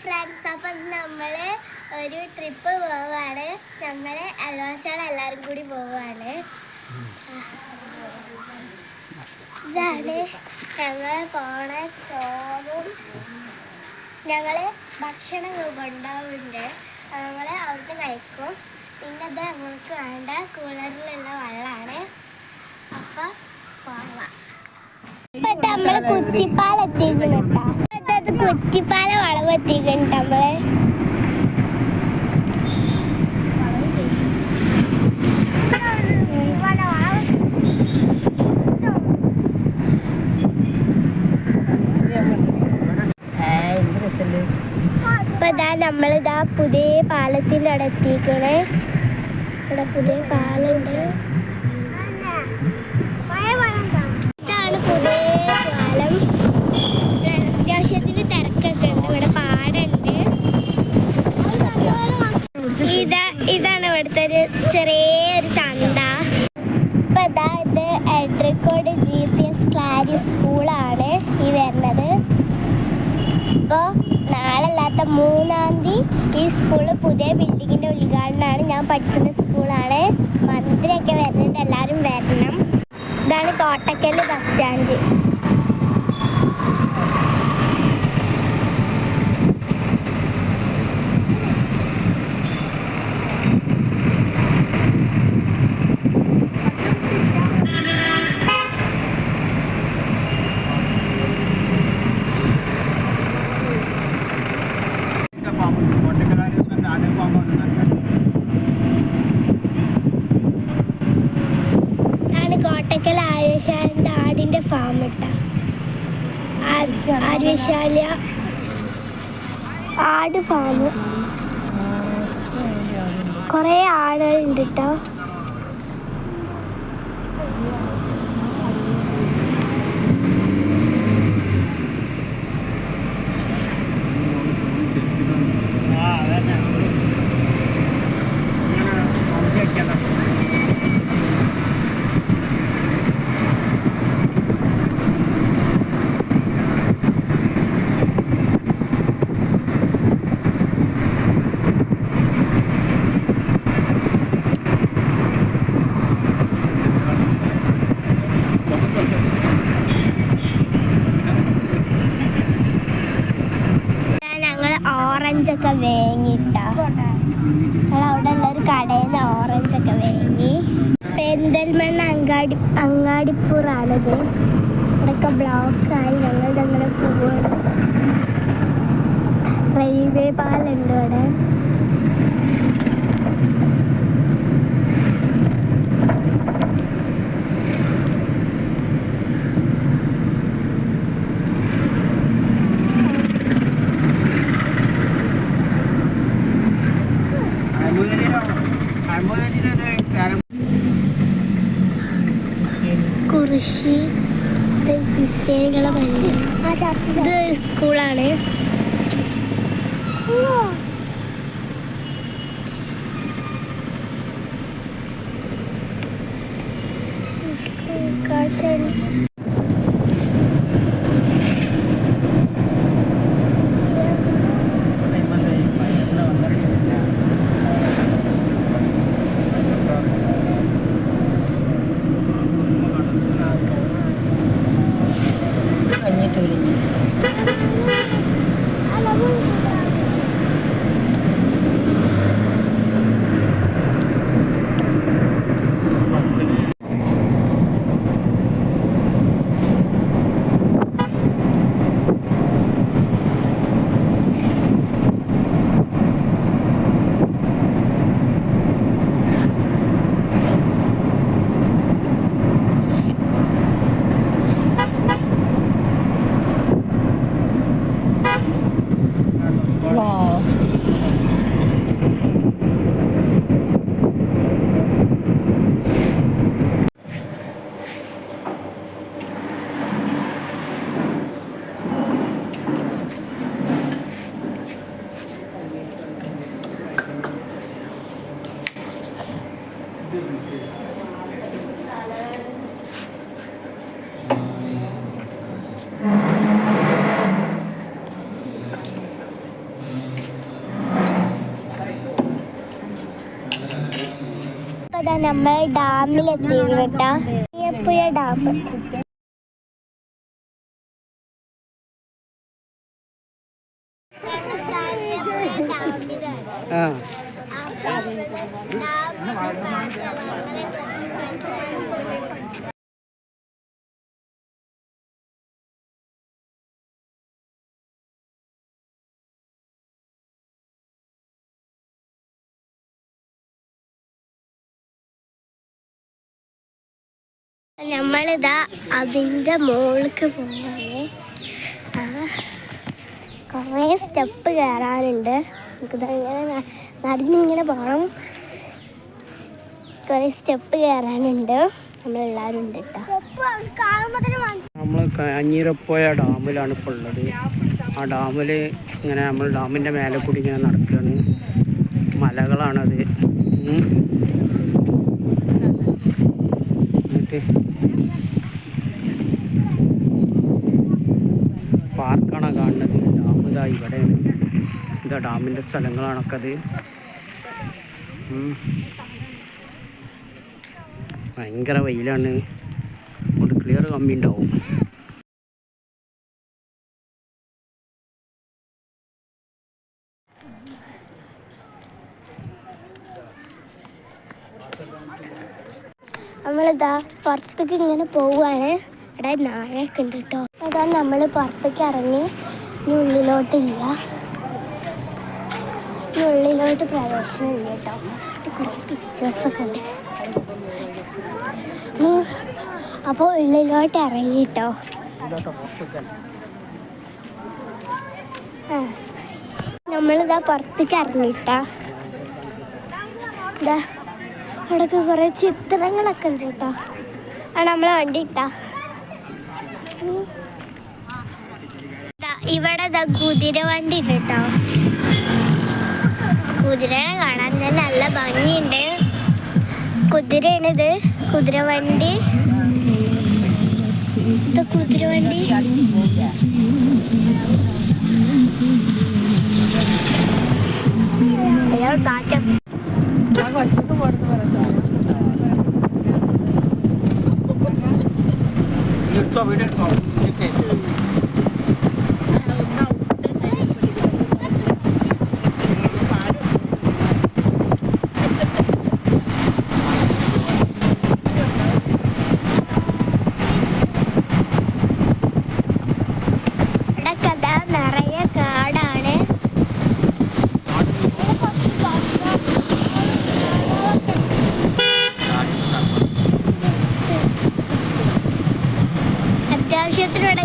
Friends, അപ്പം നമ്മൾ ഒരു ട്രിപ്പ് പോവാണ്. നമ്മൾ അയൽവാസികളെല്ലാവരും കൂടി പോവാണ്. ഇതാണ് ഞങ്ങൾ പോണ ഷോറും. ഞങ്ങൾ ഭക്ഷണം കൊണ്ടുപോകുന്നുണ്ട്. ഞങ്ങൾ അവിടുന്ന് കഴിക്കും. പിന്നെ ഇത് ഞങ്ങൾക്ക് വേണ്ട കൂളറിലുള്ള വെള്ളമാണ്. അപ്പം പോവാം. ഇപ്പം നമ്മൾ കുറ്റിപ്പാലം എത്തിക്കുന്നുണ്ടോ? അത് കുറ്റിപ്പാല വളവ് എത്തിക്കുന്നുണ്ട് നമ്മള്. ഇപ്പൊ ഇതാ നമ്മളിതാ പുതിയ പാലത്തിൻ്റെ അവിടെ എത്തിക്കണേ. ഇവിടെ പുതിയ പാലുണ്ട്. ഇതാണ് പുതിയ പാലം. അത്യാവശ്യത്തിന് തിരക്കൊക്കെ ഉണ്ട്. ഇവിടെ പാടുണ്ട്. ഇതാണ് ഇവിടുത്തെ ഒരു ചെറിയൊരു ചന്ത. ഇപ്പൊ ഇതാ ഇത് എഡ്രിക്കോട് GPS ക്ലാരി സ്കൂളാണ് ഈ വരുന്നത്. ഇപ്പോൾ നാളല്ലാത്ത 3-ാം തീയതി ഈ സ്കൂള് പുതിയ ബിൽഡിങ്ങിൻ്റെ ഉദ്ഘാടനമാണ്. ഞാൻ പഠിച്ചിരുന്ന സ്കൂളാണ്. മന്ത്രിയൊക്കെ വരുന്നുണ്ട്, എല്ലാവരും വരണം. ഇതാണ് കോട്ടക്കൽ ബസ് സ്റ്റാൻഡ്. കോട്ടക്കൽ ആര്യശാലിൻ്റെ ആടിൻ്റെ ഫാം ഇട്ട ആര്യശാല ആട് ഫാം. കുറേ ആടുകളുണ്ട് കേട്ടോ. ഓറഞ്ചൊക്കെ വേങ്ങിട്ടാ. അവിടെ ഉള്ളൊരു കടയിൽ നിന്ന് ഓറഞ്ചൊക്കെ വേങ്ങി. പെരിന്തൽമണ്ണ അങ്ങാടിപ്പുറാണിത്. ഇവിടെയൊക്കെ ബ്ലോക്കായി. ഞങ്ങളിതങ്ങനെ പോവാണ്. റെയിൽവേ പാലുണ്ട് ഇവിടെ. കൃഷി ക്രിസ്ത്യാനികളെ ഇത് സ്കൂളാണ്. നമ്മൾ ഡാമിലെത്തിയിരുന്നു കേട്ടോ. അയ്യപ്പുഴ ഡാം. നമ്മളിതാ അതിൻ്റെ മുകളിലേക്ക് പോവാണ്. കുറേ സ്റ്റെപ്പ് കയറാനുണ്ട്. നമുക്കിതങ്ങനെ നടന്നിങ്ങനെ പോകണം. കുറേ സ്റ്റെപ്പ് കയറാനുണ്ട്. നമ്മളെല്ലാവരും ഉണ്ട് കേട്ടോ. നമ്മൾ കാഞ്ഞിരപ്പുഴ ഡാമിലാണ് ഇപ്പോൾ ഉള്ളത്. ആ ഡാമിൽ ഇങ്ങനെ നമ്മൾ ഡാമിൻ്റെ മേലെ കൂടി ഇങ്ങനെ നടക്കുകയാണ്. മലകളാണത്. പാർക്കാണ് കാണുന്നത്. ഡാം ഇതാ ഇവിടെയാണ്. ഇതാ ഡാമിൻ്റെ സ്ഥലങ്ങളാണൊക്കെ അത്. ഭയങ്കര വെയിലാണ്. ഒരു ക്ലിയർ കമ്മി ഉണ്ടാവും. നമ്മളിതാ പുറത്തേക്ക് ഇങ്ങനെ പോവുകയാണ്. ഇവിടെ നാഴൊക്കെ ഉണ്ട് കേട്ടോ. അതാണ് നമ്മൾ പുറത്തേക്ക് ഇറങ്ങി. ഇനി ഉള്ളിലോട്ടില്ല. ഇനി ഉള്ളിലോട്ട് പ്രവേശനം ഇല്ല കേട്ടോ. കുറേ പിക്ചേഴ്സൊക്കെ ഉണ്ട്. അപ്പോൾ ഉള്ളിലോട്ട് ഇറങ്ങി കേട്ടോ. നമ്മളിതാ പുറത്തേക്ക് ഇറങ്ങിയിട്ടാ. ഇതാ അവിടെയൊക്കെ കുറേ ചിത്രങ്ങളൊക്കെ ഉണ്ട് കേട്ടോ. ആ നമ്മളെ വണ്ടി ഇട്ടാ. ഇവിടെ കുതിര വണ്ടി ഉണ്ട് കേട്ടോ. കുതിരനെ കാണാൻ തന്നെ നല്ല ഭംഗിയുണ്ട്. കുതിരയാണിത്. കുതിരവണ്ടി. ഇത് കുതിരവണ്ടി. അയാൾ കാറ്റം നിറയെ കാടാണ്. അത്യാവശ്യത്തിനിവിടെ